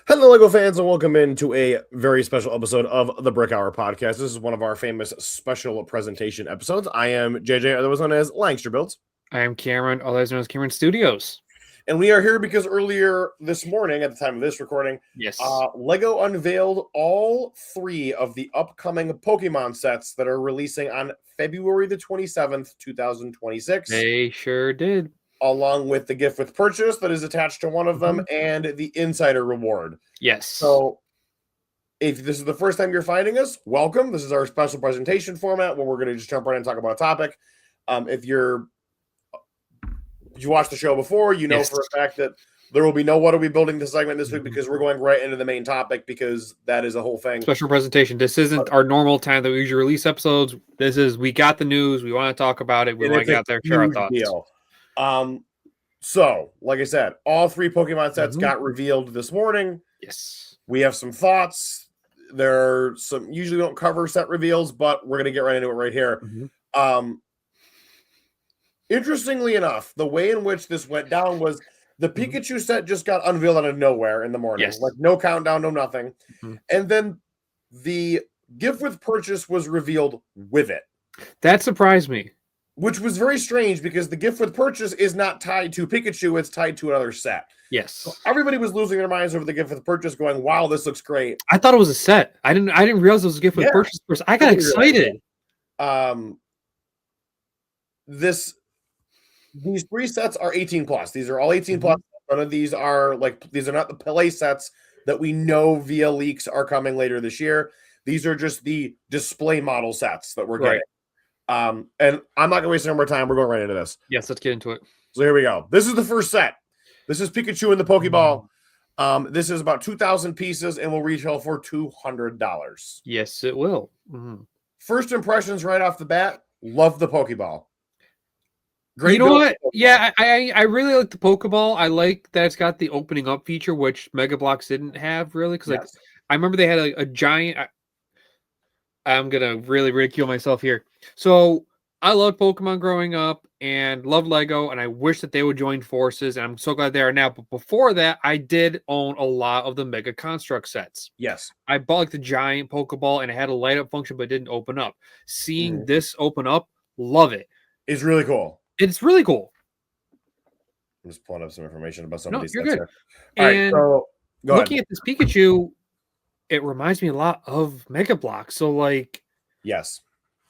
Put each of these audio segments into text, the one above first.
Hello, LEGO fans, and welcome into a very special episode of the Brick Hour podcast. This is one of our famous special presentation episodes. I am JJ, otherwise known as Langster Builds. I am Cameron, otherwise known as Cameron Studios. And we are here because earlier this morning, at the time of this recording, Yes, LEGO unveiled all three of the upcoming Pokemon sets that are releasing on February the 27th, 2026. they sure did. Along with the gift with purchase that is attached to one of them and the insider reward. Yes. So if this is the first time you're finding us, welcome. This is our special presentation format where we're going to just jump right in and talk about a topic. If you watched the show before, you know for a fact that there will be no what are we building this segment this week because we're going right into the main topic because that is a whole thing. Special presentation. This isn't our normal time that we usually release episodes. This is we got the news. We want to talk about it. We want to get out there, share our thoughts. Deal. So, like I said, all three Pokemon sets got revealed this morning. Yes. We have some thoughts. There are some, usually we don't cover set reveals, but we're going to get right into it right here. Interestingly enough, the way in which this went down was the Pikachu set just got unveiled out of nowhere in the morning. Like no countdown, no nothing. And then the gift with purchase was revealed with it. That surprised me. Which was very strange because the gift with purchase is not tied to Pikachu, it's tied to another set. Yes. So everybody was losing their minds over the gift with purchase, going, wow, this looks great. I thought it was a set. I didn't realize it was a gift with purchase first. I got excited. These three sets are 18 plus. These are all 18 plus. None of these are these are not the play sets that we know via leaks are coming later this year. These are just the display model sets that we're getting. And I'm not gonna waste any more time. We're going right into this. Yes, let's get into it. So here we go. This is the first set. This is Pikachu in the Pokeball. This is about 2,000 pieces and will retail for $200. Yes, it will. First impressions right off the bat. Love the Pokeball. Great. You know what? Yeah, I really like the Pokeball. I like that it's got the opening up feature, which Mega Bloks didn't have really. Because I remember they had a giant. I'm gonna really ridicule myself here. So I loved Pokemon growing up and loved Lego, and I wish that they would join forces. And I'm so glad they are now. But before that, I did own a lot of the Mega Construct sets. Yes, I bought the giant Pokeball, and it had a light up function, but it didn't open up. Seeing this open up, love it. It's really cool. It's really cool. I'm just pulling up some information about some of these sets. Good. Here. All right, so looking at this Pikachu, it reminds me a lot of Mega Bloks. So yes,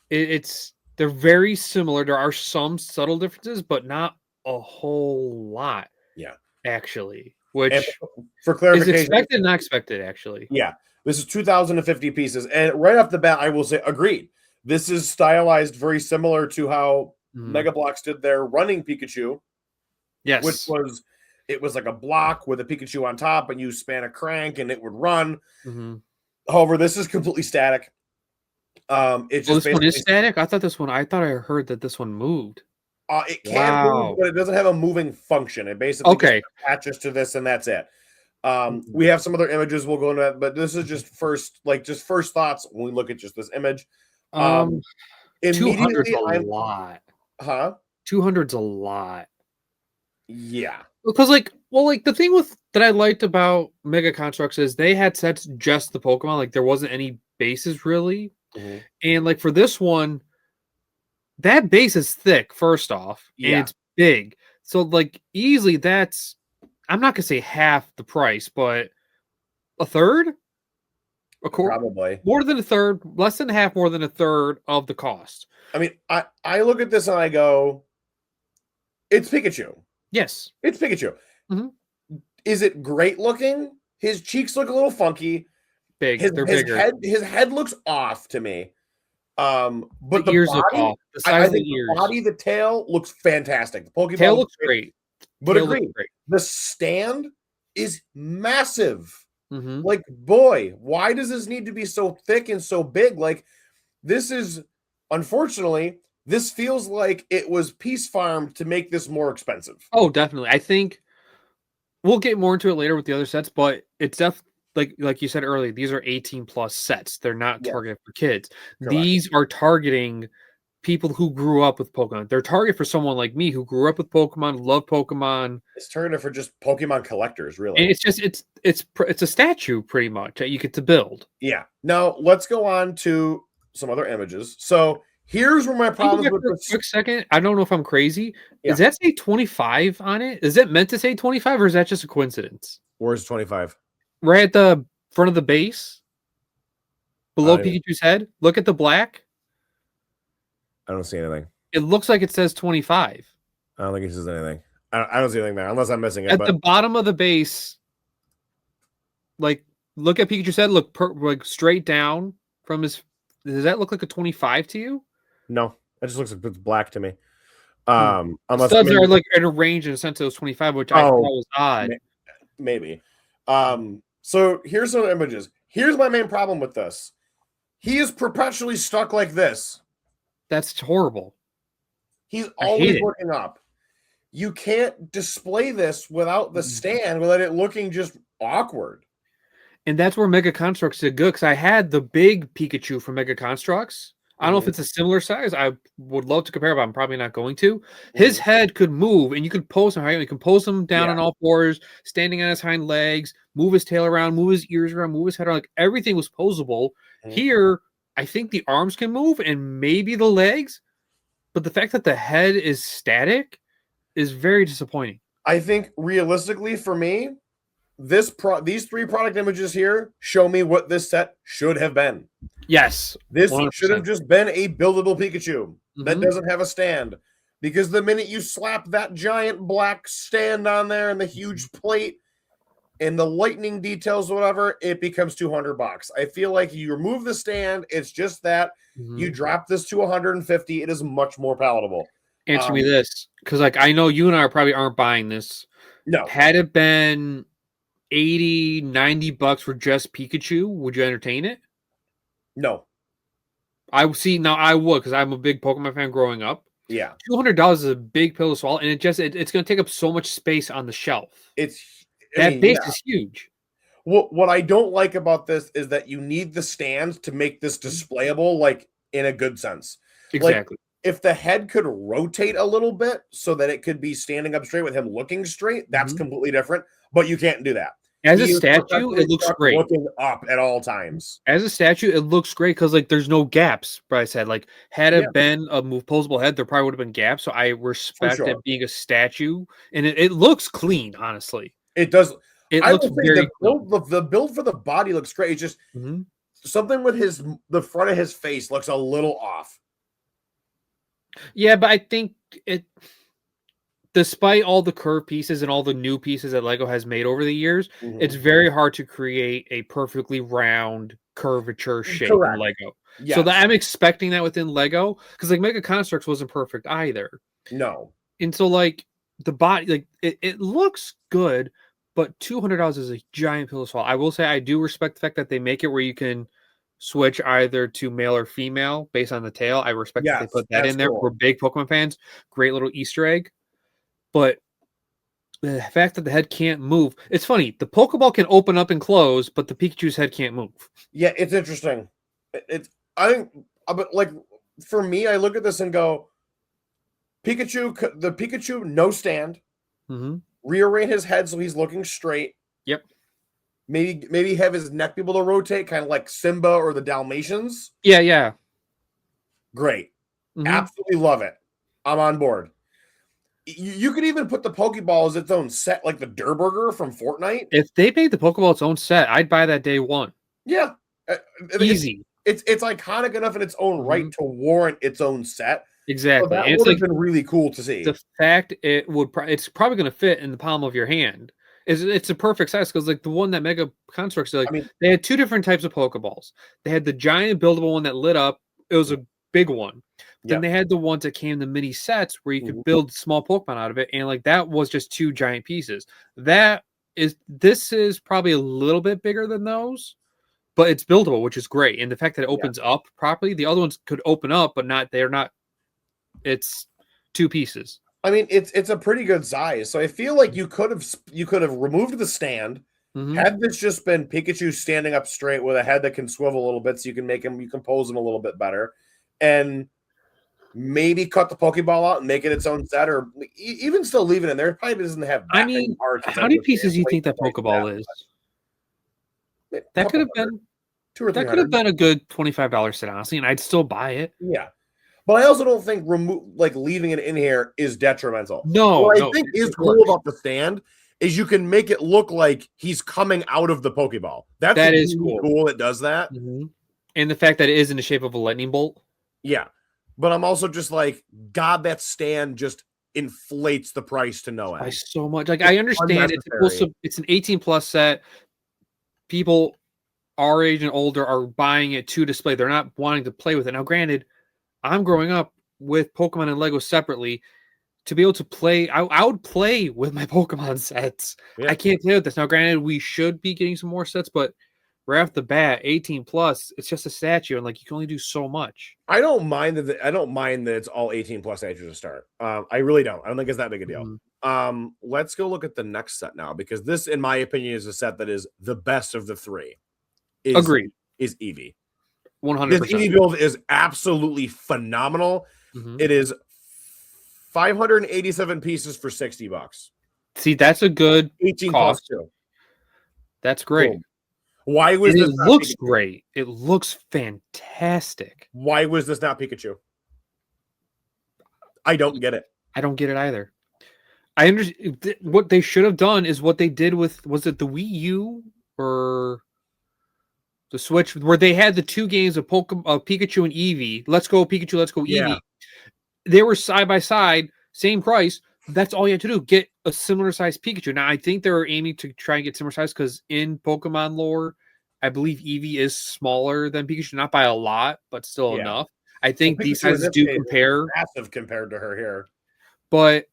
they're very similar. There are some subtle differences, but not a whole lot. Yeah, actually, which for clarification, is expected and not expected. Actually, yeah, this is 2,050 pieces, and right off the bat, I will say, agreed. This is stylized very similar to how Mega Bloks did their running Pikachu. Yes, which was like a block with a Pikachu on top, and you span a crank, and it would run. However, this is completely static. It's just this one is static. I thought I heard that this one moved. It can move, but it doesn't have a moving function. It basically just attaches to this, and that's it. We have some other images we'll go into that, but this is just first thoughts when we look at just this image. 200's a lot. Huh? 200's a lot. Yeah. Because the thing that I liked about Mega Constructs is they had sets just the Pokemon. There wasn't any bases really. And for this one, that base is thick, first off, and it's big. So easily I'm not gonna say half the price, but a third? Probably more than a third, less than half, more than a third of the cost. I mean, I look at this and I go, it's Pikachu. Yes, it's Pikachu. Is it great looking? His cheeks look a little funky. Big. They're bigger. His head looks off to me. But the ears look off. The size of the ears. The body, the tail looks fantastic. The Pokemon tail looks great. But agree, the stand is massive. Boy, why does this need to be so thick and so big? This is, unfortunately, this feels like it was piece farmed to make this more expensive. Oh, definitely. I think we'll get more into it later with the other sets, but it's definitely like you said earlier, these are 18 plus sets. They're not targeted for kids. Correct. These are targeting people who grew up with Pokemon. They're target for someone like me who grew up with Pokemon, love Pokemon. It's targeted for just Pokemon collectors, really. And it's just it's a statue pretty much that you get to build. Yeah. Now let's go on to some other images. So here's where my problem is with this. Quick second, I don't know if I'm crazy. Yeah. Does that say 25 on it? Is it meant to say 25 or is that just a coincidence? Where's 25? Right at the front of the base, below Pikachu's head. Look at the black. I don't see anything. It looks like it says 25. I don't think it says anything. I don't see anything there, unless I'm missing it. At the bottom of the base, like, look at Pikachu's head. Look like straight down from his. Does that look like a 25 to you? No, it just looks like it's black to me. Unless studs are like in a range in a sense it was 25, which I thought was odd. Maybe. So here's some images. Here's my main problem with this. He is perpetually stuck like this. That's horrible. He's always looking up. You can't display this without the stand, without it looking just awkward. And that's where Mega Constructs did good, because I had the big Pikachu from Mega Constructs. I don't know if it's a similar size. I would love to compare, but I'm probably not going to. His head could move, and you could pose him. Right? You can pose him down on all fours, standing on his hind legs, move his tail around, move his ears around, move his head around. Like, everything was posable. Here, I think the arms can move and maybe the legs, but the fact that the head is static is very disappointing. I think realistically for me, these three product images here show me what this set should have been. Yes. This 100%. Should have just been a buildable Pikachu that doesn't have a stand. Because the minute you slap that giant black stand on there and the huge plate and the lightning details or whatever, it becomes $200. I feel like you remove the stand, it's just that. You drop this to 150, it is much more palatable. Answer me this, because like I know you and I probably aren't buying this. No. Had it been $80-$90 for just Pikachu, would you entertain it? No. I see now. I would, because I'm a big Pokemon fan growing up. Yeah, $200 is a big pill to swallow, and it's going to take up so much space on the shelf. That base is huge. What I don't like about this is that you need the stand to make this displayable, like in a good sense. Exactly. Like, if the head could rotate a little bit so that it could be standing up straight with him looking straight, that's completely different. But you can't do that. As a statue, it looks great. Looking up at all times. As a statue, it looks great because like there's no gaps. Bryce said, like, had it been a posable head, there probably would have been gaps. So I respect it being a statue, and it looks clean. Honestly, it does. It looks very the build for the body looks great. It's just something with the front of his face looks a little off. Yeah, but I think despite all the curved pieces and all the new pieces that Lego has made over the years, it's very hard to create a perfectly round curvature shape in Lego. Yes. So that I'm expecting that within Lego, because like Mega Constructs wasn't perfect either. No. And so like the body, like it looks good, but $200 is a giant pill to swallow. I will say I do respect the fact that they make it where you can switch either to male or female based on the tail. I respect that they put that in there. Cool. We're big Pokemon fans. Great little Easter egg. But the fact that the head can't move, it's funny. The Pokeball can open up and close, but the Pikachu's head can't move. Yeah, it's interesting. I think, but like for me, I look at this and go, the Pikachu, no stand. Rearrange his head so he's looking straight. Yep. Maybe have his neck be able to rotate, kind of like Simba or the Dalmatians. Yeah. Great. Absolutely love it. I'm on board. You could even put the Pokeball as its own set, like the Durburger from Fortnite. If they made the Pokeball its own set, I'd buy that day one. Yeah. Easy. It's iconic enough in its own right to warrant its own set. Exactly. So that would have been really cool to see. The fact it's probably going to fit in the palm of your hand. It's a perfect size, because like the one that Mega Constructs did, they had two different types of Pokeballs. They had the giant buildable one that lit up. It was a big one. Then they had the ones that came in the mini sets where you could build small Pokemon out of it, and like that was just two giant pieces. This is probably a little bit bigger than those, but it's buildable, which is great. And the fact that it opens up properly, the other ones could open up, but they're not. It's two pieces. I mean, it's a pretty good size. So I feel like you could have removed the stand. Had this just been Pikachu standing up straight with a head that can swivel a little bit, so you can pose him a little bit better, and maybe cut the Pokeball out and make it its own set, or even still leave it in there. It probably doesn't have that many parts. How many pieces do you think that Pokeball is? That could have been 2 or 300. That could have been a good $25 set, honestly, and I'd still buy it. Yeah. But I also don't think leaving it in here is detrimental. No. What I think is cool about the stand is you can make it look like he's coming out of the Pokeball. That is cool. It does that. Mm-hmm. And the fact that it is in the shape of a lightning bolt. Yeah. But I'm also just like, God, that stand just inflates the price to no end. By so much. Like, I understand it's an 18+ set. People our age and older are buying it to display. They're not wanting to play with it. Now, granted, I'm growing up with Pokemon and Lego separately. To be able to play, I would play with my Pokemon sets. Yeah. I can't play with this. Now, granted, we should be getting some more sets, but right off the bat, 18+, it's just a statue, and like you can only do so much. I don't mind that it's all 18+ statues to start. I really don't. I don't think it's that big a deal. Mm-hmm. Let's go look at the next set now, because this, in my opinion, is a set that is the best of the three. Agreed. Is Eevee. 100%. This Eevee build is absolutely phenomenal. Mm-hmm. It is 587 pieces for $60. See, that's a good 18+ too. That's great. Cool. Why was this? It looks great. It looks fantastic. Why was this not Pikachu? I don't get it. I don't get it either. I understand what they should have done is what they did with, was it the Wii U or the Switch, where they had the 2 games of Pikachu and Eevee. Let's go Pikachu, let's go Eevee. Yeah. They were side by side, same price. That's all you had to do. Get a similar size Pikachu. Now, I think they were aiming to try and get similar size because in Pokemon lore, I believe Eevee is smaller than Pikachu, not by a lot, but still enough. I think these sizes do compare. Massive compared to her here. But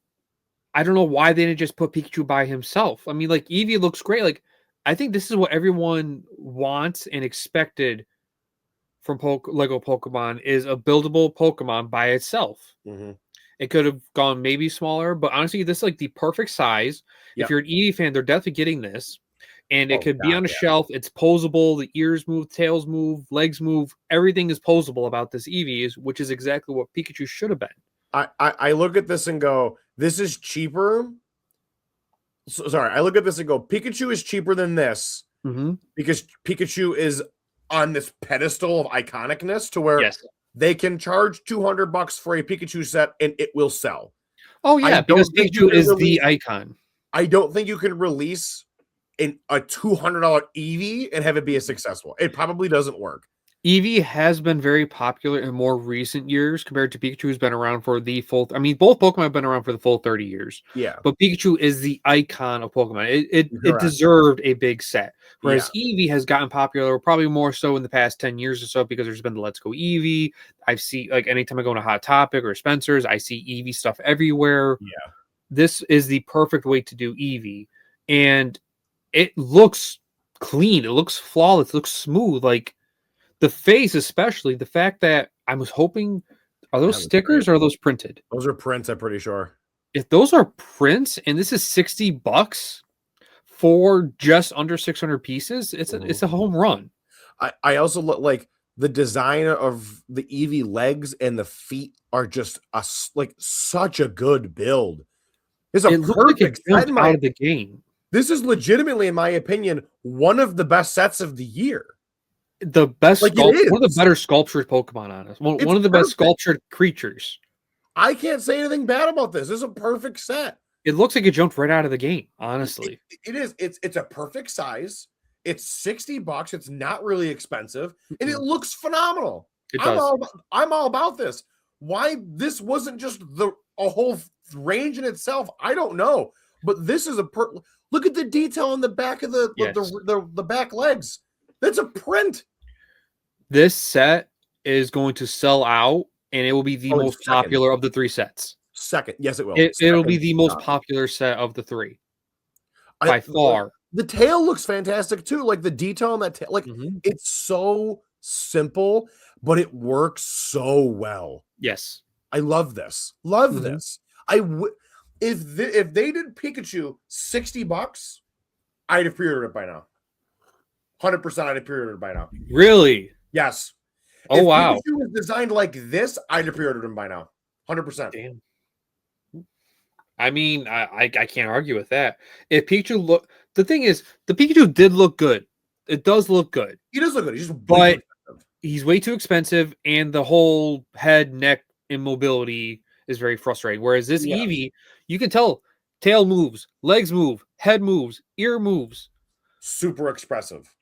I don't know why they didn't just put Pikachu by himself. I mean, like, Eevee looks great. Like, I think this is what everyone wants and expected from Lego Pokemon is a buildable Pokemon by itself. Mm-hmm. It could have gone maybe smaller, but honestly, this is like the perfect size. Yep. If you're an Eevee fan, they're definitely getting this. And it could be on a shelf. It's posable. The ears move, tails move, legs move. Everything is posable about this Eevee, which is exactly what Pikachu should have been. I look at this and go, this is cheaper. I look at this and go, Pikachu is cheaper than this because Pikachu is on this pedestal of iconicness to where they can charge $200 for a Pikachu set and it will sell. Oh yeah, because Pikachu is the icon. I don't think you can release a $200 Eevee and have it be a successful. It probably doesn't work. Eevee has been very popular in more recent years compared to Pikachu, who's been around for the full. I mean, both Pokemon have been around for the full 30 years. Yeah. But Pikachu is the icon of Pokemon. It deserved a big set. Whereas Eevee has gotten popular probably more so in the past 10 years or so because there's been the Let's Go Eevee. I've seen, like, anytime I go to Hot Topic or Spencer's, I see Eevee stuff everywhere. Yeah. This is the perfect way to do Eevee. And it looks clean. It looks flawless. It looks smooth. Like, the face, especially the fact that I was hoping, are those stickers or are those printed? Those are prints, I'm pretty sure. If those are prints and this is $60 for just under 600 pieces, it's a home run. I also look like the design of the Eevee legs and the feet are just such a good build. It's a perfect set out of the game. This is legitimately, in my opinion, one of the best sets of the year. The best, one of the better sculptured Pokemon on us. One of the best sculptured creatures. I can't say anything bad about this. This is a perfect set. It looks like it jumped right out of the game, honestly. It is. It's a perfect size. It's $60. It's not really expensive, and it looks phenomenal. It does. I'm all about this. Why this wasn't just a whole range in itself, I don't know. But this is look at the detail on the back of the back legs. That's a print. This set is going to sell out, and it will be the most popular of the 3 sets. Second. Yes, it will. It'll be the most popular set of the 3. By far. The tail looks fantastic, too. Like, the detail on that tail. Like, it's so simple, but it works so well. Yes. I love this. Love this. If they did Pikachu $60, I'd have pre-ordered it by now. 100% I'd have pre-ordered by now. Really? Yes. Oh, If wow. Pikachu was designed like this, I'd have pre-ordered him by now. 100%. Damn. I mean, I can't argue with that. If Pikachu look, the thing is, the Pikachu did look good. It does look good. He does look good. He's just way but too expensive. He's way too expensive, and the whole head, neck immobility is very frustrating. Whereas this Eevee, you can tell tail moves, legs move, head moves, ear moves. Super expressive.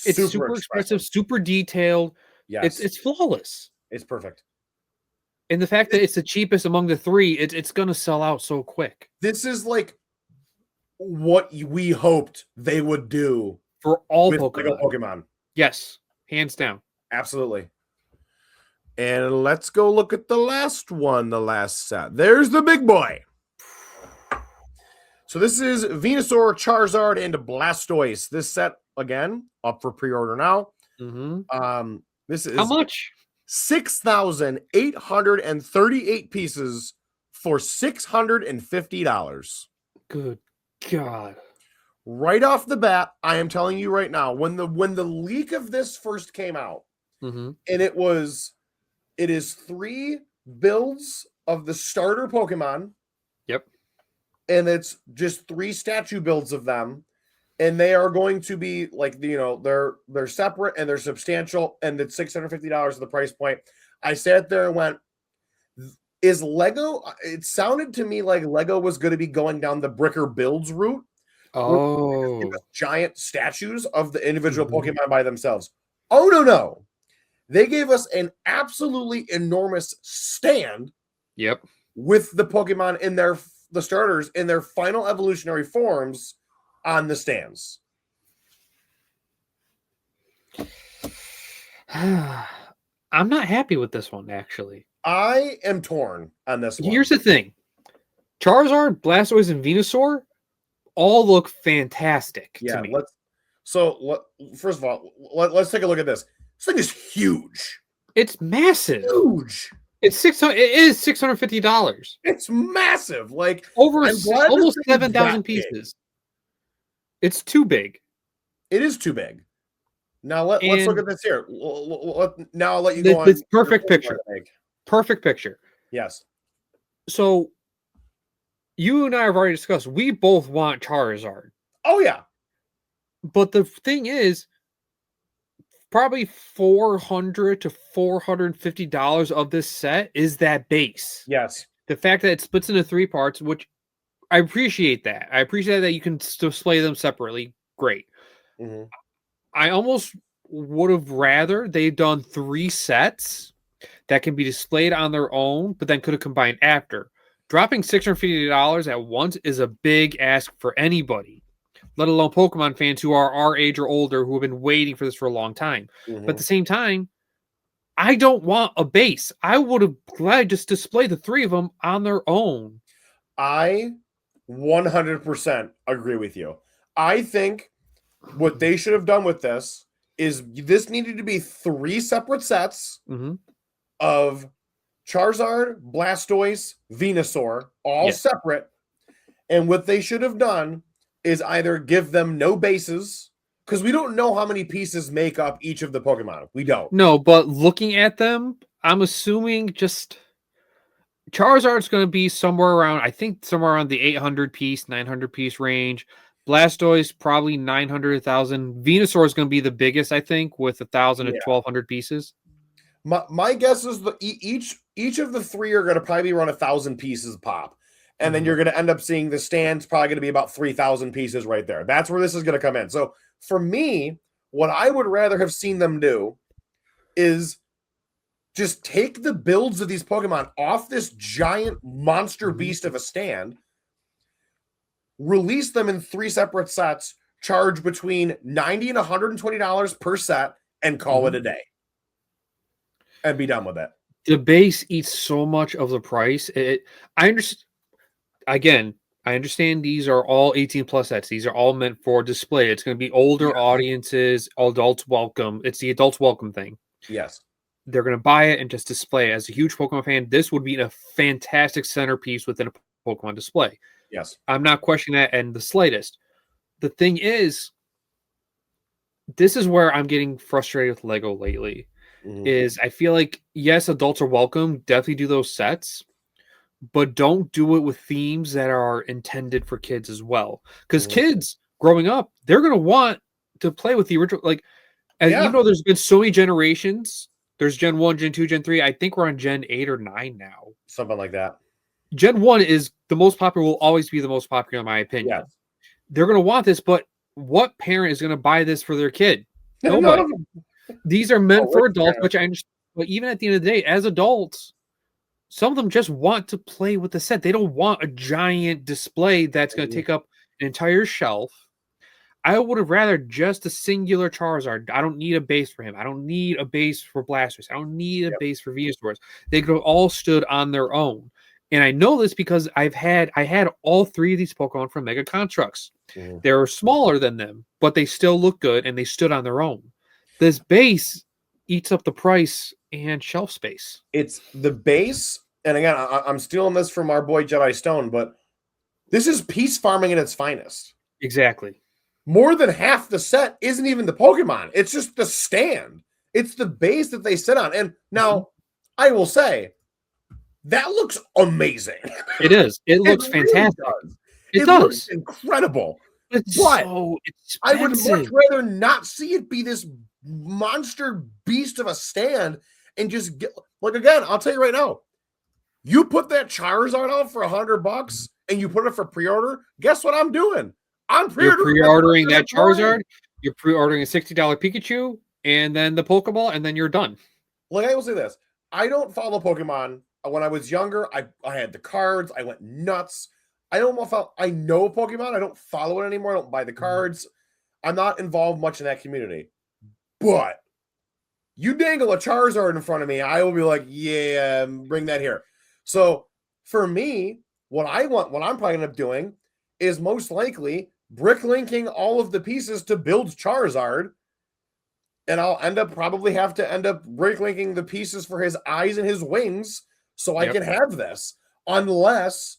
It's super expressive, super detailed. Yes. It's flawless. It's perfect. And the fact that it's the cheapest among the three, it's going to sell out so quick. This is like what we hoped they would do for all with Pokemon. Yes, hands down. Absolutely. And let's go look at the last one, the last set. There's the big boy. So this is Venusaur, Charizard, and Blastoise. This set, again, up for pre-order now. This is how much? 6,838 pieces for $650. Good God. Right off the bat, I am telling you right now, when the leak of this first came out, and it is 3 builds of the starter Pokemon. Yep. And it's just 3 statue builds of them. And they are going to be like, they're separate and they're substantial, and it's $650 at the price point. I sat there and went, is Lego? It sounded to me like Lego was going to be going down the Bricker Builds route. Oh, giant statues of the individual Pokemon by themselves. Oh, no. They gave us an absolutely enormous stand. Yep. With the Pokemon in the starters in their final evolutionary forms on the stands. I'm not happy with this one, actually. I am torn on this one. Here's the thing. Charizard, Blastoise, and Venusaur all look fantastic to me. First of all, let's take a look at this. This thing is huge. It's massive. Huge. It is $650. It's massive. Like over almost 7,000 pieces. It's too big. It is too big. Now let's look at this here. Now I'll let you go on. This perfect picture. Perfect picture. Yes. So you and I have already discussed, we both want Charizard. Oh, yeah. But the thing is, probably $400 to $450 of this set is that base. Yes. The fact that it splits into 3 parts, which I appreciate that. I appreciate that you can display them separately. Great. I almost would have rather they've done 3 sets that can be displayed on their own, but then could have combined after. Dropping $650 at once is a big ask for anybody, let alone Pokemon fans who are our age or older who have been waiting for this for a long time. But at the same time, I don't want a base. I would have gladly just display the 3 of them on their own. I 100% agree with you. I think what they should have done with this is this needed to be 3 separate sets of Charizard, Blastoise, Venusaur, all separate. And what they should have done is either give them no bases, because we don't know how many pieces make up each of the Pokemon. We don't. No, but looking at them, I'm assuming just Charizard's going to be somewhere around, I think somewhere around the 800 piece, 900 piece range. Blastoise, probably 900, 1,000. Venusaur is going to be the biggest, I think, with 1,000 to 1,200 pieces. My guess is each of the 3 are going to probably run 1,000 pieces pop. And then you're going to end up seeing the stand's probably going to be about 3,000 pieces right there. That's where this is going to come in. So for me, what I would rather have seen them do is just take the builds of these Pokemon off this giant monster beast of a stand, release them in 3 separate sets, charge between $90 and $120 per set, and call it a day. And be done with it. The base eats so much of the price. I understand. Again, I understand these are all 18 plus sets. These are all meant for display. It's going to be older audiences, adults welcome. It's the adults welcome thing. Yes. They're going to buy it and just display. As a huge Pokemon fan, this would be a fantastic centerpiece within a Pokemon display. Yes. I'm not questioning that in the slightest. The thing is, this is where I'm getting frustrated with Lego lately. is I feel like, yes, adults are welcome. Definitely do those sets, but don't do it with themes that are intended for kids as well. Because kids growing up, they're going to want to play with the original. Like, even though there's been so many generations, there's Gen 1, Gen 2, Gen 3. I think we're on Gen 8 or 9 now. Something like that. Gen 1 is the most popular, will always be the most popular, in my opinion. Yes. They're going to want this, but what parent is going to buy this for their kid? Nobody. These are meant for adults, which I understand. But even at the end of the day, as adults, some of them just want to play with the set. They don't want a giant display that's going to take up an entire shelf. I would have rather just a singular Charizard. I don't need a base for him. I don't need a base for Blastoise. I don't need a base for Venusaurs. They could have all stood on their own. And I know this because I had all 3 of these Pokemon from Mega Constructs. They're smaller than them, but they still look good and they stood on their own. This base eats up the price and shelf space. It's the base, and again, I'm stealing this from our boy Jedi Stone, but this is piece farming at its finest. Exactly. More than half the set isn't even the Pokemon. It's just the stand. It's the base that they sit on. And now, I will say, that looks amazing. It is. It looks fantastic. It does. Looks incredible. It's but so expensive. I would much rather not see it be this monster beast of a stand and just get, like, again, I'll tell you right now, you put that Charizard out for $100 and you put it for pre-order, guess what I'm doing? You're pre-ordering that Charizard, you're pre-ordering a $60 Pikachu, and then the Pokeball, and then you're done. Like, I will say this, I don't follow Pokemon. When I was younger, I had the cards, I went nuts. I know Pokemon, I don't follow it anymore, I don't buy the cards. I'm not involved much in that community. But you dangle a Charizard in front of me, I will be like, yeah, bring that here. So for me, what I'm probably going to end up doing is most likely bricklinking all of the pieces to build Charizard. And I'll probably have to end up bricklinking the pieces for his eyes and his wings so I can have this. Unless,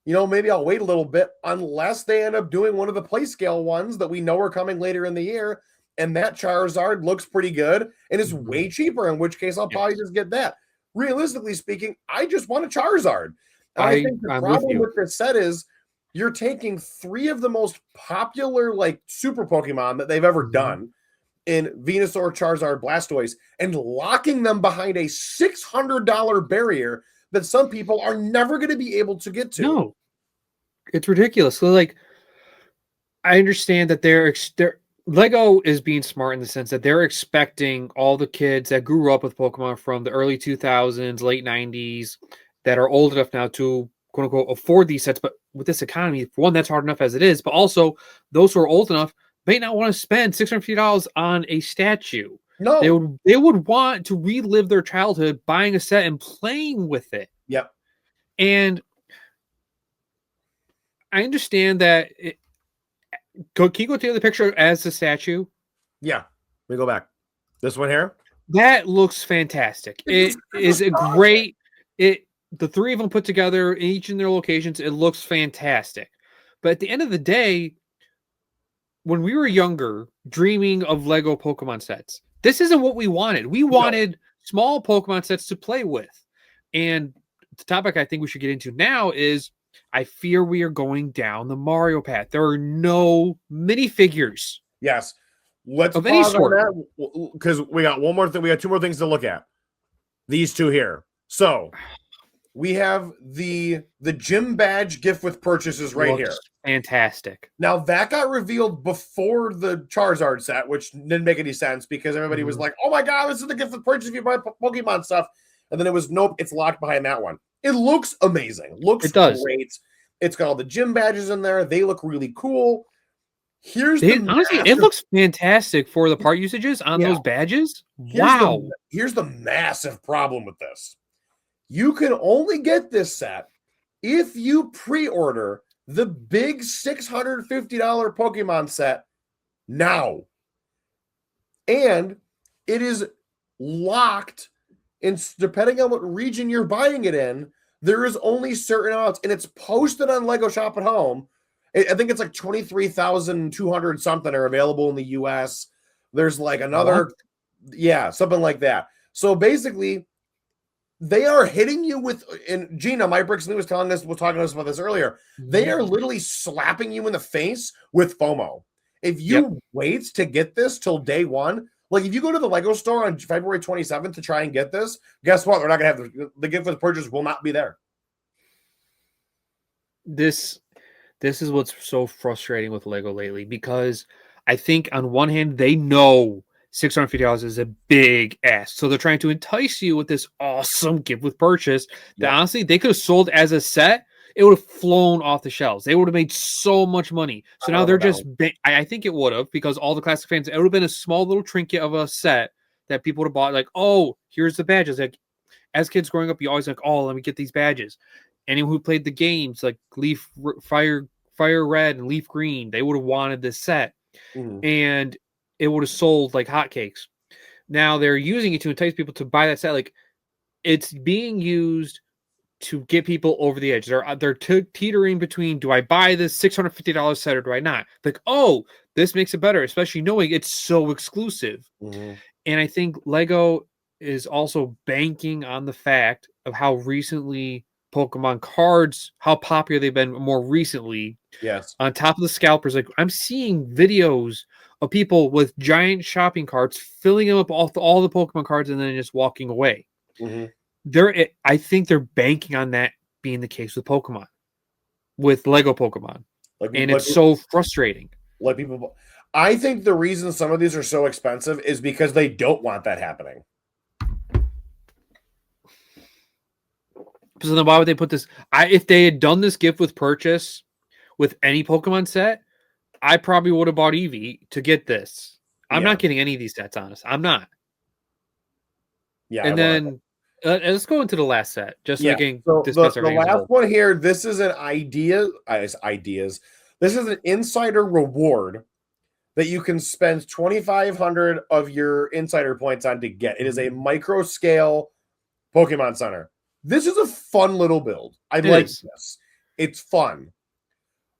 maybe I'll wait a little bit, unless they end up doing one of the play scale ones that we know are coming later in the year. And that Charizard looks pretty good and is way cheaper, in which case I'll probably just get that. Realistically speaking, I just want a Charizard. And I think the problem with this set is you're taking 3 of the most popular, like, super Pokemon that they've ever done in Venusaur, Charizard, Blastoise, and locking them behind a $600 barrier that some people are never going to be able to get to. No, it's ridiculous. So, like, I understand that they're Lego is being smart in the sense that they're expecting all the kids that grew up with Pokemon from the early 2000s, late 90s, that are old enough now to, quote unquote, afford these sets. But with this economy, for one, that's hard enough as it is. But also, those who are old enough may not want to spend $650 on a statue. No. They would want to relive their childhood buying a set and playing with it. Yep. And I understand that can you go to the picture as the statue? Yeah. Let me go back. This one here? That looks fantastic. It is a great... the 3 of them put together, each in their locations, it looks fantastic. But at the end of the day, when we were younger, dreaming of Lego Pokemon sets, this isn't what we wanted. We wanted small Pokemon sets to play with. And the topic I think we should get into now is, I fear we are going down the Mario path. There are no minifigures. Yes. Let's pause on that because we got one more thing. We got 2 more things to look at. These 2 here. So we have the gym badge gift with purchases right here. Fantastic. Now that got revealed before the Charizard set, which didn't make any sense because everybody was like, "Oh my god, this is the gift with purchase if you buy Pokemon stuff." And then it was, nope, it's locked behind that one. It looks amazing. It does. Great. It's got all the gym badges in there. They look really cool. Honestly, it looks fantastic for the part usages on those badges. Here's the massive problem with this. You can only get this set if you pre-order the big $650 Pokemon set now. And it is locked, and depending on what region you're buying it in, there is only certain amounts, and it's posted on Lego Shop at Home. I think it's like 23,200 something are available in the US. There's like another Yeah, something like that. So basically, they are hitting you with, and Gina, my Bricks Lee was talking to us about this earlier. They are literally slapping you in the face with FOMO. If you wait to get this till day one, like if you go to the Lego store on February 27th to try and get this, guess what? They're not going to have the gift with purchase will not be there. This is what's so frustrating with Lego lately, because I think on one hand they know $650 is a big ask, so they're trying to entice you with this awesome gift with purchase that honestly they could have sold as a set. It would have flown off the shelves. They would have made so much money. So now they're just I think it would have, because all the classic fans, it would have been a small little trinket of a set that people would have bought, like, oh, here's the badges. Like, as kids growing up, you always like, oh, let me get these badges. Anyone who played the games like Leaf Fire Red and Leaf Green, they would have wanted this set, and it would have sold like hotcakes. Now they're using it to entice people to buy that set. Like, it's being used to get people over the edge. They're teetering between, do I buy this $650 set or do I not? Like, oh, this makes it better, especially knowing it's so exclusive. And I think Lego is also banking on the fact of how recently Pokemon cards, how popular they've been more recently. Yes. On top of the scalpers, like I'm seeing videos of people with giant shopping carts filling them up all the Pokemon cards and then just walking away. I think they're banking on that being the case with Pokemon, with Lego Pokemon, and it's so frustrating. Like people, I think the reason some of these are so expensive is because they don't want that happening. So then why would they put this? If they had done this gift with purchase with any Pokemon set, I probably would have bought Eevee to get this. I'm not getting any of these sets, honest. I'm not. Yeah. And then let's go into the last set, just so we can discuss the last one here. This is an idea. Ideas. This is an insider reward that you can spend 2,500 of your insider points on to get. It is a micro scale Pokemon Center. This is a fun little build. I like this. It's fun.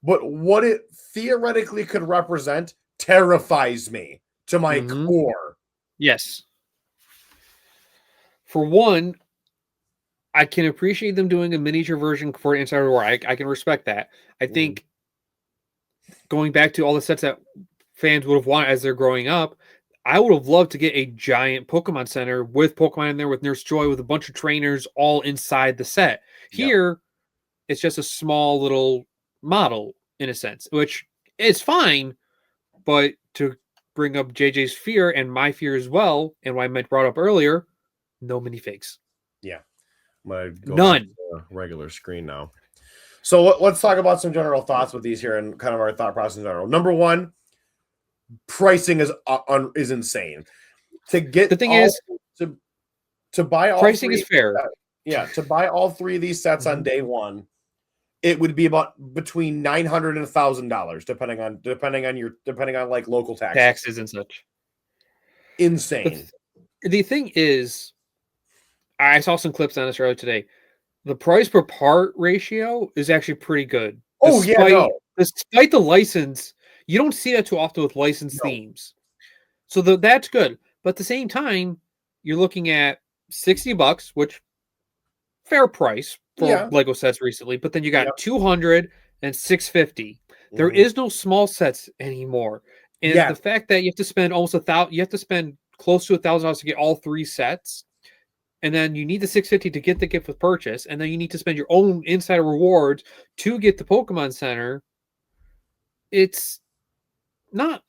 But what it theoretically could represent terrifies me to my core. Yes. For one, I can appreciate them doing a miniature version for Insider War. I can respect that. I think going back to all the sets that fans would have wanted as they're growing up, I would have loved to get a giant Pokemon Center with Pokemon in there, with Nurse Joy, with a bunch of trainers all inside the set. Here, it's just a small little model, in a sense, which is fine, but to bring up JJ's fear and my fear as well, and what I brought up earlier, no minifigs. Yeah. I'm going to go None. back to the regular screen now. So let's talk about some general thoughts with these here and kind of our thought process in general. Number one, pricing is insane. To get the thing is to buy all pricing is fair. To buy all three of these sets on day one, it would be about between $900 and $1,000, depending on like local taxes and such. Insane. The thing is, I saw some clips on this earlier today. The price per part ratio is actually pretty good. Despite the license, you don't see that too often with licensed themes. So that's good. But at the same time, you're looking at $60, which fair price for Lego sets recently. But then you got 200 and 650. There is no small sets anymore. And the fact that you have to spend you have to spend close to $1,000 to get all three sets. And then you need the 650 to get the gift with purchase. And then you need to spend your own insider rewards to get the Pokemon Center. It's not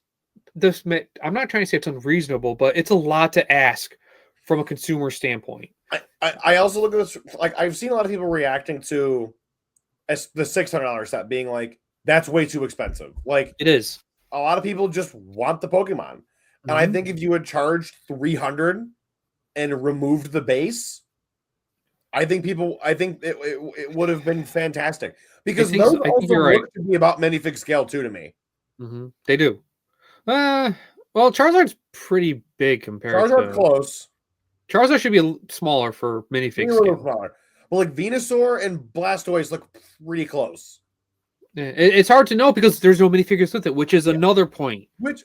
this. I'm not trying to say it's unreasonable, but it's a lot to ask from a consumer standpoint. I also look at this, like, I've seen a lot of people reacting to the $600 set being like, that's way too expensive. Like, it is. A lot of people just want the Pokemon. And I think if you had charged $300 and removed the base, I think it would have been fantastic, because those also look to be about minifig scale too to me. They do. Well, Charizard's pretty big compared to close. Charizard should be smaller for minifig scale. Smaller. Well, like Venusaur and Blastoise look pretty close. Yeah, it's hard to know because there's no minifigures with it, which is another point. Which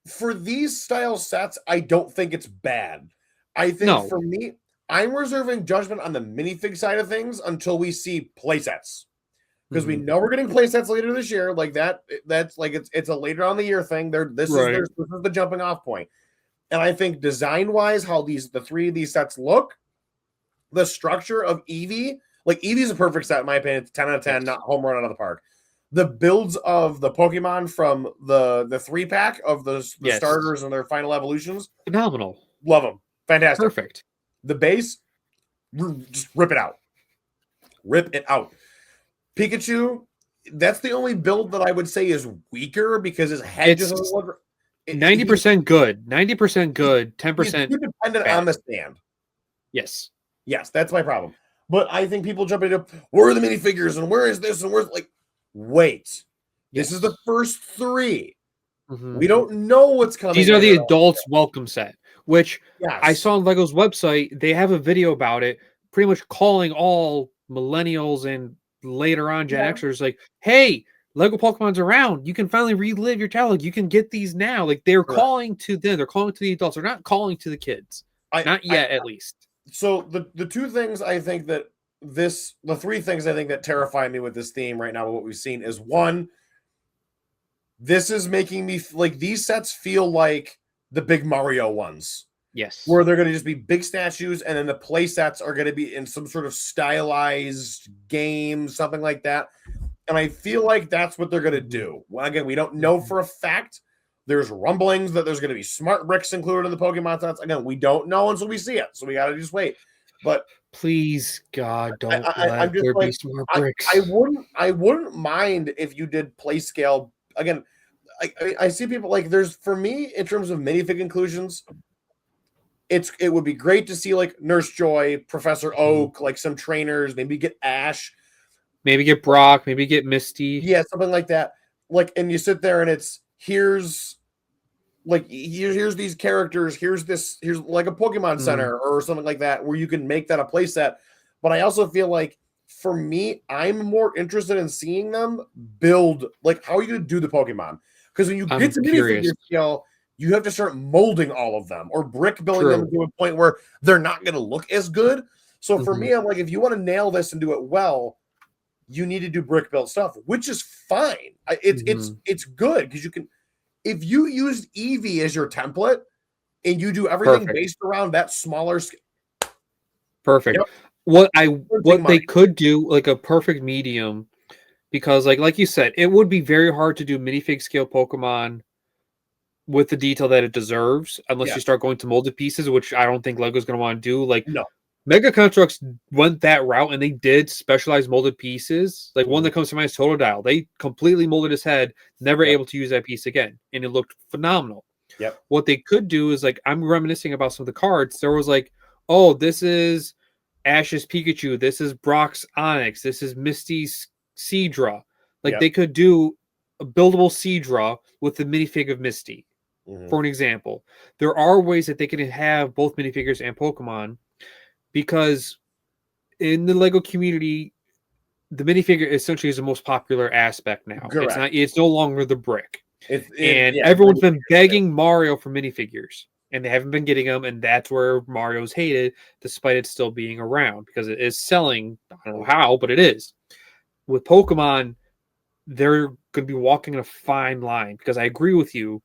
for these style sets, I don't think it's bad. I think No. for me, I'm reserving judgment on the minifig side of things until we see playsets. Because we know we're getting playsets later this year. Like that's like it's a later on the year thing. This is the jumping off point. And I think design-wise, how the three of these sets look, the structure of Eevee, like Eevee's a perfect set in my opinion. It's 10 out of 10, not home run out of the park. The builds of the Pokemon from the 3-pack of the starters and their final evolutions, phenomenal. Love them. Fantastic. Perfect. The base, just rip it out. Rip it out. Pikachu, that's the only build that I would say is weaker because his head just doesn't look. 90% good, 90% good, 10% dependent on the stand. Yes, that's my problem. But I think people jump into where are the minifigures and where is this and where's like, wait, this is the first 3. We don't know what's coming. These are the adults welcome set, which I saw on Lego's website. They have a video about it, pretty much calling all millennials and later on Gen Xers like, hey, Lego Pokemon's around. You can finally relive your childhood. You can get these now. Like they're calling to them. They're calling to the adults. They're not calling to the kids. Not yet, at least. So the 2 things I think that the 3 things I think that terrify me with this theme right now, what we've seen is 1, this is making me like these sets feel like the big Mario ones. Yes. Where they're going to just be big statues and then the play sets are going to be in some sort of stylized game, something like that. And I feel like that's what they're going to do. Well, again, we don't know for a fact. There's rumblings that there's going to be smart bricks included in the Pokemon sets. Again, we don't know until we see it. So we got to just wait. But please, God, don't let there be smart bricks. I wouldn't mind if you did play scale. Again, I see people like there's, for me, in terms of minifig inclusions, it would be great to see like Nurse Joy, Professor Oak, like some trainers, maybe get Ash. Maybe get Brock, maybe get Misty. Yeah, something like that. Like, and you sit there and it's here's these characters, here's like a Pokemon Center or something like that, where you can make that a playset. But I also feel like for me, I'm more interested in seeing them build, like, how are you going to do the Pokemon? Because when you get to minifigure scale, you have to start molding all of them or brick building them to a point where they're not going to look as good. So for me, I'm like, if you want to nail this and do it well, you need to do brick built stuff, which is fine. It's good because you can, if you used Eevee as your template and you do everything based around that smaller scale. Perfect. Yep. What they could do, like a perfect medium, because like you said, it would be very hard to do minifig scale Pokemon with the detail that it deserves, unless you start going to molded pieces, which I don't think Lego's going to want to do. Like, no. Mega Constructs went that route, and they did specialized molded pieces. Like one that comes to mind is Totodile. They completely molded his head, never able to use that piece again, and it looked phenomenal. Yep. What they could do is, like, I'm reminiscing about some of the cards. There was like, oh, this is Ash's Pikachu, this is Brock's Onix, this is Misty's Seadra. Like they could do a buildable Seadra with the minifig of Misty, for an example. There are ways that they can have both minifigures and Pokemon. Because in the Lego community, the minifigure essentially is the most popular aspect now. Correct. It's no longer the brick. Everyone's been begging Mario for minifigures, and they haven't been getting them, and that's where Mario's hated, despite it still being around, because it is selling. I don't know how, but it is. With Pokemon, they're going to be walking a fine line, because I agree with you.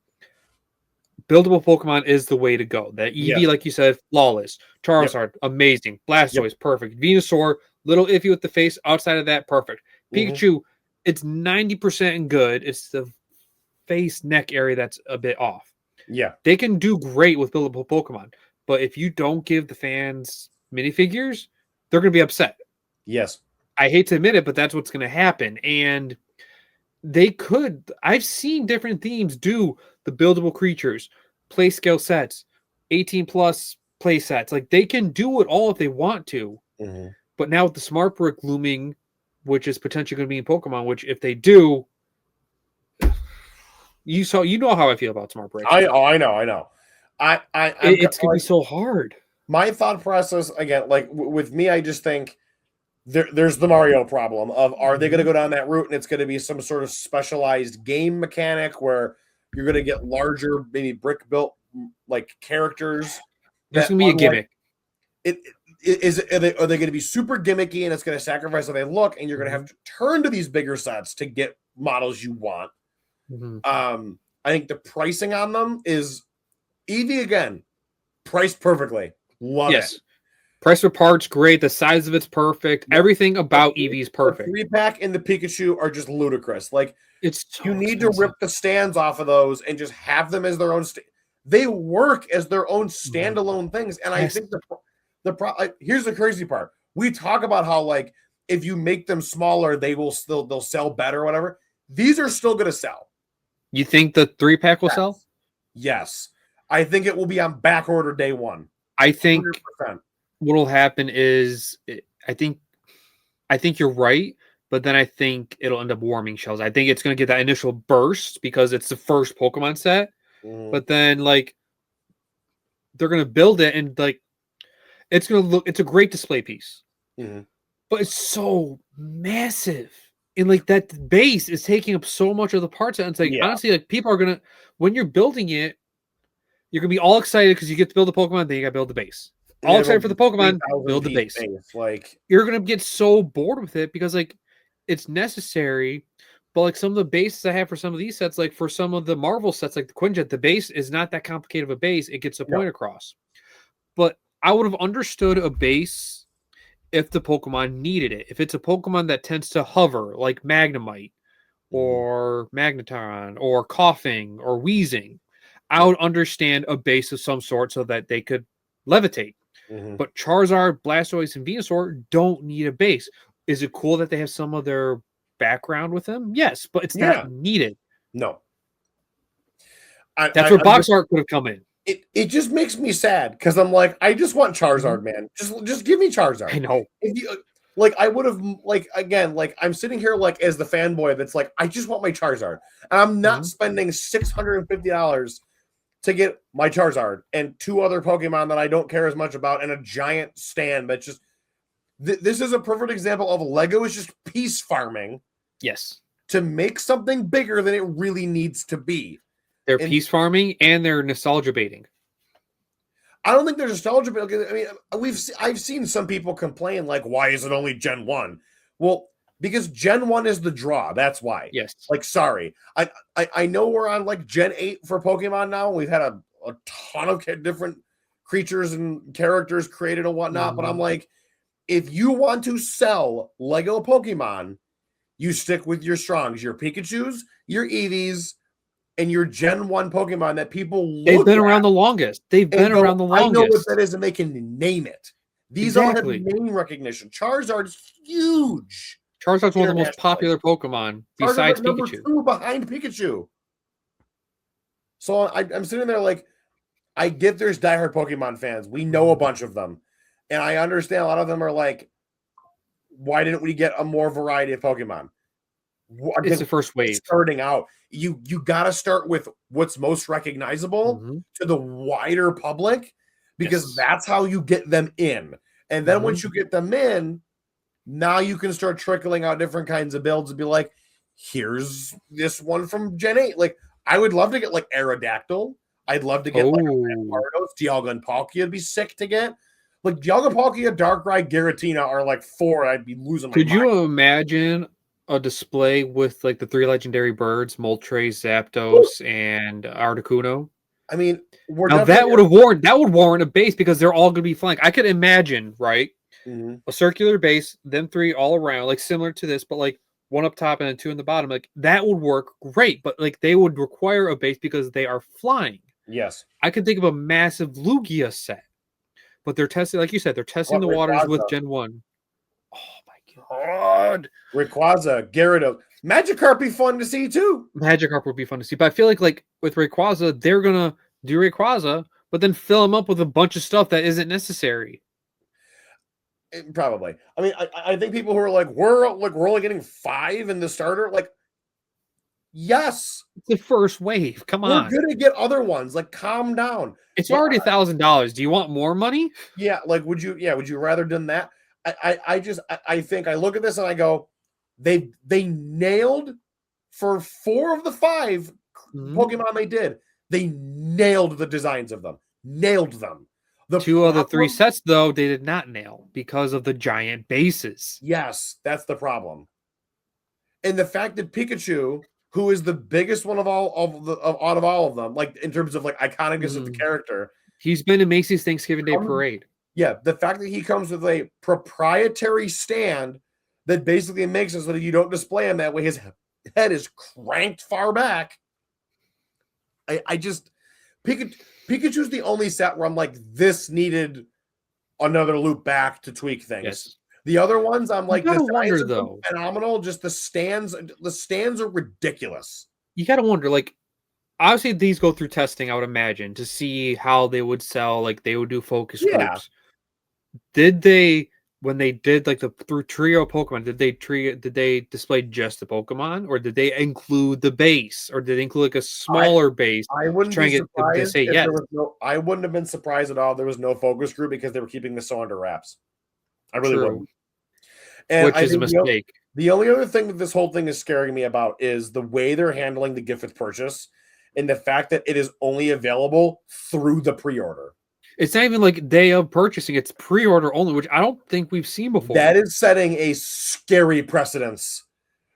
Buildable Pokemon is the way to go. That Eevee, like you said, flawless. Charizard, amazing. Blastoise, perfect. Venusaur, little iffy with the face. Outside of that, perfect. Pikachu, it's 90% good. It's the face, neck area that's a bit off. Yeah. They can do great with buildable Pokemon. But if you don't give the fans minifigures, they're going to be upset. Yes. I hate to admit it, but that's what's going to happen. And they could. I've seen different themes do the buildable creatures, play scale sets, 18 plus play sets. Like they can do it all if they want to. But now with the smart brick looming, which is potentially going to be in Pokemon, which if they do, you know how I feel about smart brick. I know. It's going to be so hard. My thought process again, like with me, I just think there's the Mario problem of, are they going to go down that route and it's going to be some sort of specialized game mechanic where You're going to get larger, maybe brick built like characters. There's going to be a gimmick. Are they going to be super gimmicky and it's going to sacrifice how they look, and you're going to have to turn to these bigger sets to get models you want. I think the pricing on them is Eevee again, priced perfectly. Love it. Price for parts, great. The size of it's perfect. Yep. Everything about Eevee is perfect. The 3-pack and the Pikachu are just ludicrous. Like, it's so you need expensive to rip the stands off of those and just have them as their own. They work as their own standalone things. And I think here's the crazy part. We talk about how, like, if you make them smaller, they'll sell better or whatever. These are still going to sell. You think the 3-pack will sell? Yes. I think it will be on back order day one. I think 100%. What will happen is I think you're right, but then I think it'll end up warming shells. I think it's going to get that initial burst because it's the first Pokemon set, but then like they're going to build it and like it's a great display piece, but it's so massive. And like that base is taking up so much of the parts. And it's like, honestly, like people are going to, when you're building it, you're going to be all excited because you get to build the Pokemon, then you got to build the base. All excited for the Pokemon, build the base. Like, you're going to get so bored with it because like it's necessary. But like some of the bases I have for some of these sets, like for some of the Marvel sets, like the Quinjet, the base is not that complicated of a base. It gets the point across. But I would have understood a base if the Pokemon needed it. If it's a Pokemon that tends to hover, like Magnemite or Magneton or Coughing or Wheezing, I would understand a base of some sort so that they could levitate. But Charizard, Blastoise, and Venusaur don't need a base. Is it cool that they have some of their background with them? Yes, but it's not needed. No. That's where box art could have come in. It just makes me sad because I'm like, I just want Charizard, man. Just give me Charizard. I know. If you like, I would have I'm sitting here like as the fanboy that's like, I just want my Charizard, and I'm not spending $650 to get my Charizard and 2 other Pokemon that I don't care as much about and a giant stand. But just this is a perfect example of Lego is just piece farming. Yes. To make something bigger than it really needs to be. They're piece farming and they're nostalgia baiting. I don't think they're nostalgia baiting. I mean, I've seen some people complain like, why is it only Gen 1? Well, because Gen 1 is the draw. That's why. Yes. Like, sorry. I know we're on like Gen 8 for Pokemon now. We've had a ton of different creatures and characters created and whatnot. But I'm like, if you want to sell Lego Pokemon, you stick with your strongs, your Pikachus, your Eevees, and your Gen 1 Pokemon that people They've been around the longest. They've been around the longest. I know what that is, and they can name it. These all have name recognition. Charizard's huge. Charizard's one of the most popular Pokemon besides number Pikachu. 2 behind Pikachu. So I'm sitting there like, I get there's diehard Pokemon fans. We know a bunch of them. And I understand a lot of them are like, why didn't we get a more variety of Pokemon? It's the first wave. Starting out, you got to start with what's most recognizable to the wider public, because that's how you get them in. And then once you get them in, now you can start trickling out different kinds of builds and be like, here's this one from Gen 8. Like, I would love to get like Aerodactyl. I'd love to get like Rampardos. Dialga and Palkia would be sick to get. Like Dialga, Palkia, Darkrai, Giratina are like 4. I'd be losing my mind. Could you imagine a display with like the 3 legendary birds, Moltres, Zapdos, and Articuno? I mean, now that would warrant a base because they're all going to be flying. I could imagine, right? A circular base, them 3 all around, like similar to this, but like 1 up top and then 2 in the bottom. Like that would work great, but like they would require a base because they are flying. Yes, I could think of a massive Lugia set, but they're testing, like you said, they're testing the waters with Gen 1. Oh my god, Rayquaza, Gyarados, Magikarp be fun to see too. Magikarp would be fun to see, but I feel like with Rayquaza, they're gonna do Rayquaza, but then fill them up with a bunch of stuff that isn't necessary. Probably. I mean, I think people who are like, we're only getting 5 in the starter. Like, yes, it's the first wave. Come on, we're gonna get other ones. Like, calm down. It's already $1,000. Do you want more money? Yeah. Like, would you rather done that? I think I look at this and I go, they nailed for 4 of the 5 Pokemon they did. They nailed the designs of them. Nailed them. The 2 of the 3 sets, though, they did not nail because of the giant bases. Yes, that's the problem. And the fact that Pikachu, who is the biggest one of all of them, like in terms of like iconicness of the character, he's been in Macy's Thanksgiving Day Parade. Yeah, the fact that he comes with a proprietary stand that basically makes it so that you don't display him that way. His head is cranked far back. I just Pikachu's the only set where I'm like, this needed another loop back to tweak things. Yes. The other ones, I'm like, the wonder though, phenomenal. Just the stands are ridiculous. You gotta wonder, like, obviously these go through testing, I would imagine, to see how they would sell. Like they would do focus groups. Did they, when they did like the through trio Pokemon, did they display just the Pokemon, or did they include the base, or did they include like a smaller base? I wouldn't be surprised if there was no. I wouldn't have been surprised at all if there was no focus group because they were keeping this so under wraps. I really wouldn't. And which is a mistake. The only other thing that this whole thing is scaring me about is the way they're handling the gift with purchase, and the fact that it is only available through the pre-order. It's not even like day of purchasing; it's pre-order only, which I don't think we've seen before. That is setting a scary precedence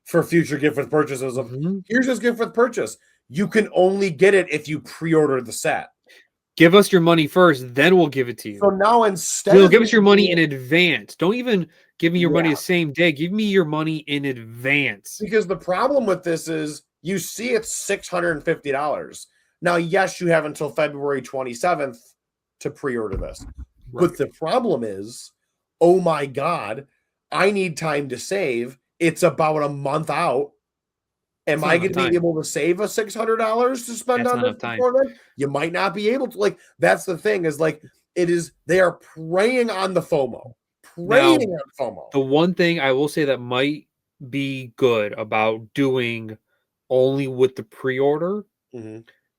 for future gift with purchases. Of here's this gift with purchase. You can only get it if you pre-order the set. Give us your money first, then we'll give it to you. So now instead, give us your money in advance. Don't even give me your money the same day. Give me your money in advance. Because the problem with this is you see it's $650. Now, yes, you have until February 27th to pre-order this. Right. But the problem is, oh my God, I need time to save. It's about a month out. Am I going to be able to save a $600 to spend on this before then? You might not be able to. Like, that's the thing is like, they are preying on the FOMO. On FOMO. The one thing I will say that might be good about doing only with the pre-order,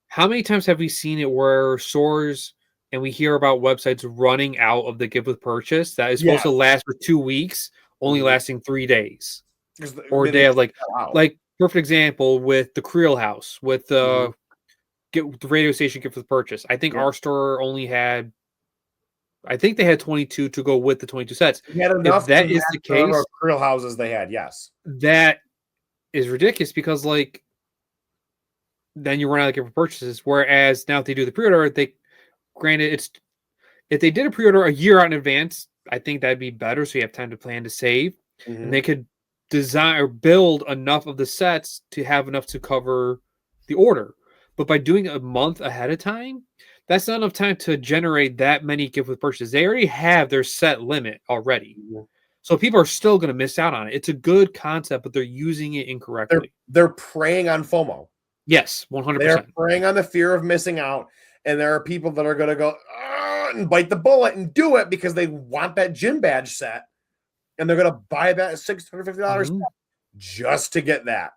how many times have we seen it where stores and we hear about websites running out of the gift with purchase that is supposed to last for 2 weeks, only lasting 3 days? Or they have like perfect example with the Creel House, with the radio station gift with purchase. I think our store only had, I think they had 22 to go with the 22 sets. If that is the case, Creel houses they had, yes. That is ridiculous because like then you run out of gift with purchases. Whereas now if they do the pre-order, if they did a pre-order a year out in advance, I think that'd be better. So you have time to plan to save, and they could design or build enough of the sets to have enough to cover the order. But by doing it a month ahead of time, that's not enough time to generate that many gift with purchases. They already have their set limit already. So people are still going to miss out on it. It's a good concept, but they're using it incorrectly. They're preying on FOMO. Yes, 100%. They're preying on the fear of missing out. And there are people that are going to go and bite the bullet and do it because they want that gym badge set. And they're going to buy that $650 set just to get that.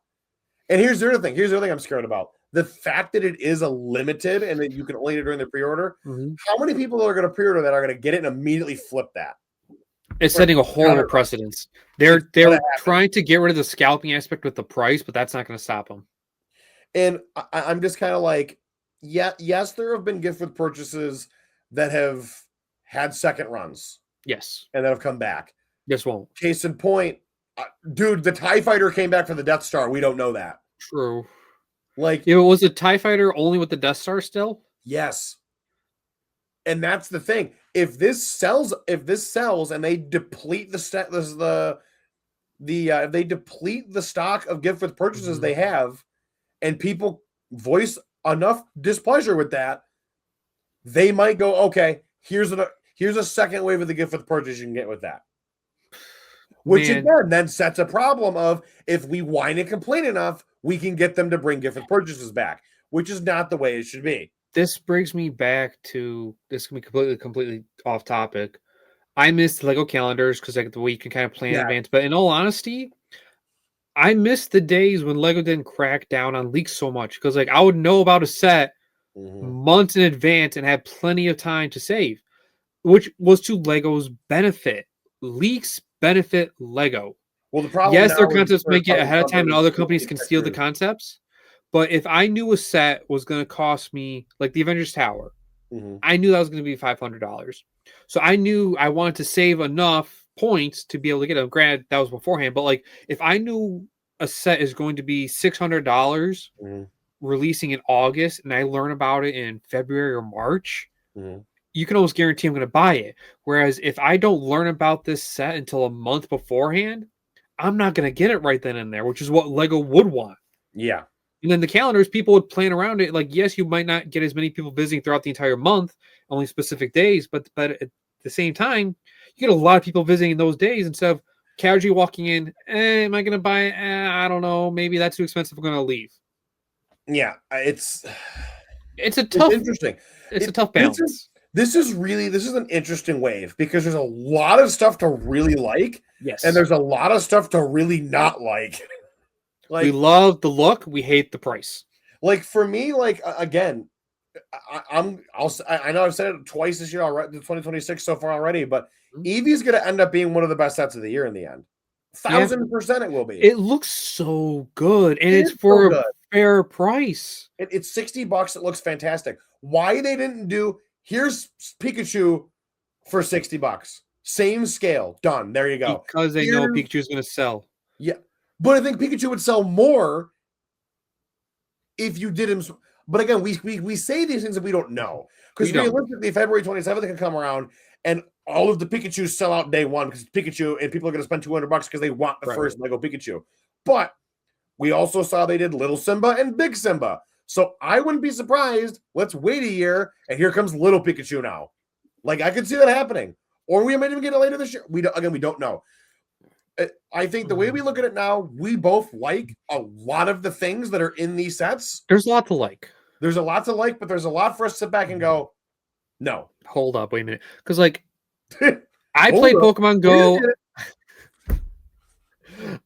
And here's the other thing. Here's the other thing I'm scared about. The fact that it is a limited and that you can only get it during the pre-order. How many people are going to pre-order that are going to get it and immediately flip that? It's setting a horrible precedence. They're trying to get rid of the scalping aspect with the price, but that's not going to stop them. And I'm just kind of like, yes, there have been gift with purchases that have had second runs. Yes. And that have come back. This won't. Case in point, dude, the TIE Fighter came back for the Death Star. We don't know that. True. Like, it was a TIE Fighter only with the Death Star still? Yes. And that's the thing. If this sells and they deplete if they deplete the stock of gift with purchases they have, and people voice enough displeasure with that, they might go, okay, here's a second wave of the gift with purchase you can get with that. Which again then sets a problem of if we whine and complain enough, we can get them to bring gift with purchases back, which is not the way it should be. This brings me back to, this can be completely off topic. I miss Lego calendars because like the way you can kind of plan in advance. But in all honesty, I miss the days when Lego didn't crack down on leaks so much. Because like I would know about a set months in advance and have plenty of time to save, which was to Lego's benefit. Leaks benefit Lego. Well, the problem, yes, their concepts make it ahead of time, and other companies can steal the concepts. But if I knew a set was going to cost me, like the Avengers Tower, I knew that was going to be $500. So I knew I wanted to save enough points to be able to get them. Granted, that was beforehand. But like, if I knew a set is going to be $600 releasing in August, and I learn about it in February or March, you can almost guarantee I'm going to buy it. Whereas if I don't learn about this set until a month beforehand, I'm not going to get it right then and there, which is what Lego would want. Yeah. And then the calendars, people would plan around it. Like, yes, you might not get as many people visiting throughout the entire month, only specific days, but at the same time, you get a lot of people visiting those days instead of casually walking in. Am I going to buy it? I don't know. Maybe that's too expensive. I'm going to leave. Yeah, it's interesting. It's a tough balance. This is an interesting wave because there's a lot of stuff to really like. Yes. And there's a lot of stuff to really not like. Like, we love the look, we hate the price. Like for me, like again, I know I've said it twice this year already, 2026 so far already, but Eevee's going to end up being one of the best sets of the year in the end. 1,000% it will be. It looks so good, and it's for a fair price. It's $60. It looks fantastic. Why they didn't do here's Pikachu for $60? Same scale, done. There you go. Because they know Pikachu's going to sell. Yeah. But I think Pikachu would sell more if you did him. But again, we say these things that we don't know. Because realistically, February 27th can come around and all of the Pikachus sell out day one because Pikachu and people are going to spend $200 because they want the first Lego Pikachu. But we also saw they did Little Simba and Big Simba. So I wouldn't be surprised. Let's wait a year and here comes Little Pikachu now. Like I could see that happening. Or we might even get it later this year. We don't know. I think the way we look at it now, we both like a lot of the things that are in these sets. There's a lot to like. There's a lot to like, but there's a lot for us to sit back and go, no. Hold up, wait a minute. Because, like, I played Pokemon Go.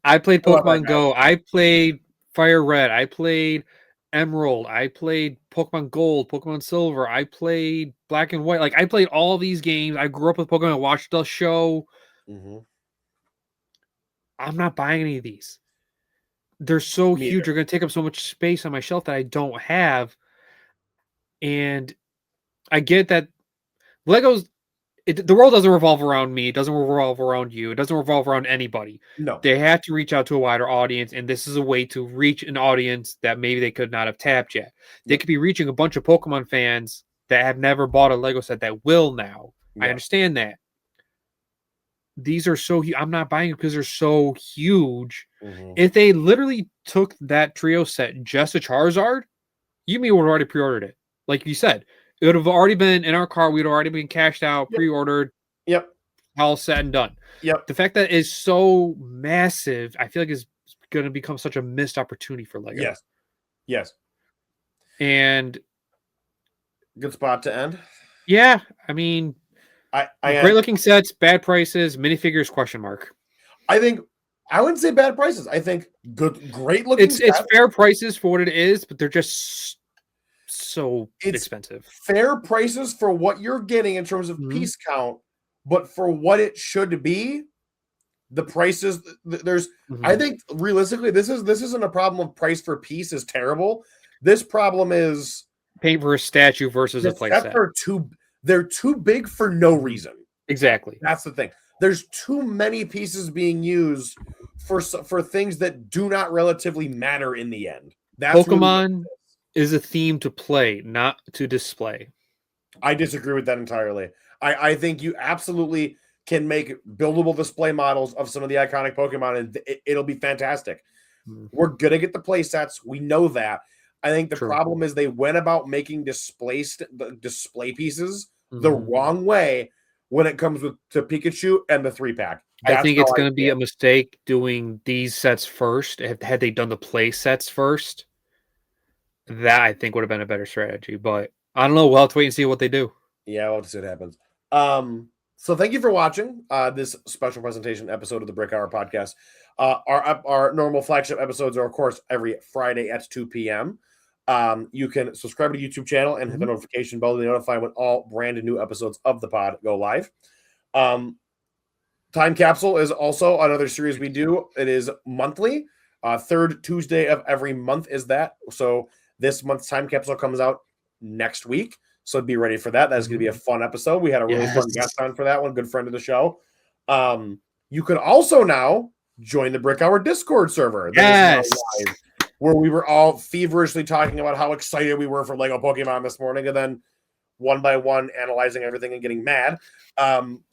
I played Pokemon Go. I played Fire Red. I played Emerald. I played Pokemon Gold, Pokemon Silver. I played Black and White. Like, I played all these games. I grew up with Pokemon. I watched the show. I'm not buying any of these. They're so huge. They're going to take up so much space on my shelf that I don't have. And I get that Legos, the world doesn't revolve around me. It doesn't revolve around you. It doesn't revolve around anybody. No. They have to reach out to a wider audience, and this is a way to reach an audience that maybe they could not have tapped yet. They could be reaching a bunch of Pokemon fans that have never bought a Lego set that will now. Yeah. I understand that. These are so huge. I'm not buying it because they're so huge. If they literally took that trio set just a Charizard, you would have already pre-ordered it. Like you said, it would have already been in our car. We'd already been cashed out, pre-ordered. Yep. All said and done. Yep. The fact that it's so massive, I feel like is going to become such a missed opportunity for Lego. Yes. Yes. And good spot to end. Yeah. I mean, great looking sets, bad prices, minifigures, question mark. I think I wouldn't say bad prices. I think great looking sets. It's fair prices for what it is, but they're just so expensive. Fair prices for what you're getting in terms of piece count, but for what it should be, the prices there's I think realistically this isn't a problem of price for piece is terrible. This problem is paint for a statue versus a playset. They're too big for no reason. Exactly. That's the thing. There's too many pieces being used for things that do not relatively matter in the end. That's Pokemon is a theme to play, not to display. I disagree with that entirely. I think you absolutely can make buildable display models of some of the iconic Pokemon, and it'll be fantastic. We're going to get the play sets. We know that. I think the problem is they went about making display pieces the wrong way when it comes to Pikachu and the 3-pack. I think it's going to be a mistake doing these sets first. Had they done the play sets first, that I think would have been a better strategy. But I don't know. We'll have to wait and see what they do. Yeah, we'll have to see what happens. So thank you for watching this special presentation episode of the Brick Hour podcast. Our normal flagship episodes are, of course, every Friday at 2 p.m. You can subscribe to the YouTube channel and hit the notification bell to be notified when all brand new episodes of the pod go live. Time Capsule is also another series we do. It is monthly. Third Tuesday of every month is that. So this month's time capsule comes out next week. So be ready for that. That's going to be a fun episode. We had a really fun guest on for that one. Good friend of the show. You can also now join the Brick Hour Discord server. That is now live, where we were all feverishly talking about how excited we were for Lego Pokemon this morning, and then one by one analyzing everything and getting mad.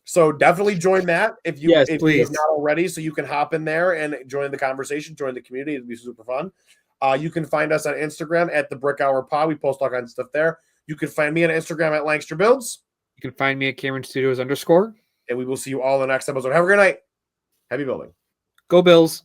So definitely join that if you have not already, so you can hop in there and join the conversation, join the community. It'll be super fun. You can find us on Instagram at the Brick Hour Pod. We post all kinds of stuff there. You can find me on Instagram at Langster Builds. You can find me at Cameron Studios _. And we will see you all in the next episode. Have a great night. Happy building. Go Bills.